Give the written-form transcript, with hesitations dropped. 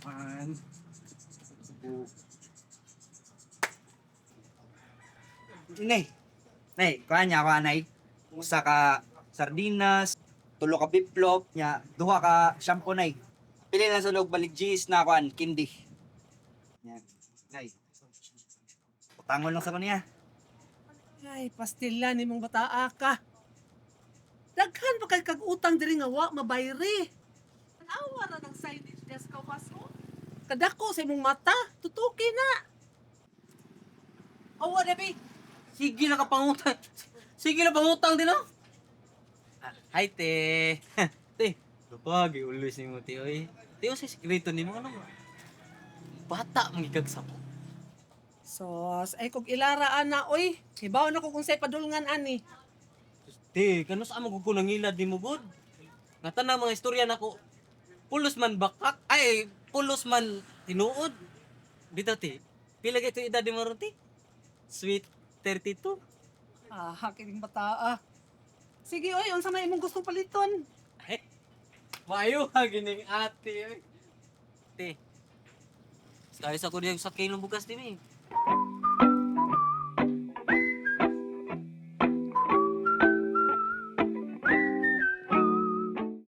Man. Nay. Nay, kuha niya ako anay. Usa ka sardinas, tulo ka biplop, nya duha ka shampoo nay. Pili lang sa loob baligis na kuan kindi. Yan. Nay. Utangon lang sa kanya. Ay, pastila ni mong bataa ka. Daghan pa kay kag utang diri nga wa mabayri. Awa ra ng signage desk ka paso. Kadako sa imong mata, tutuki na. Awa na, be. Sige na ka pangutang. Sige na pangutang din, oh. Hi, te. Te, kapag iulis ni mo, te, oy. Te, sa sekreto ni mo, ano ba? Bata, magigag sa mo. Sos, ay kog ilaraan na, oy. Hibaw na ko kung sa'y padulngan, ani. Te, kano sa amang kukunangilad ni mo, good? Nga na mga istorya na ko. Pulos man bakak, ay, pulos man tinuod. Bitaw, te. Pila ka ito edad ni mo, te? Sweet 32. Ah, kining bataa. Sige, oy, unsa may imong gustong paliton? Ay, mayo ha, gining ate, oy. Te, tayo sa kuryang sakay ng bukas din, eh.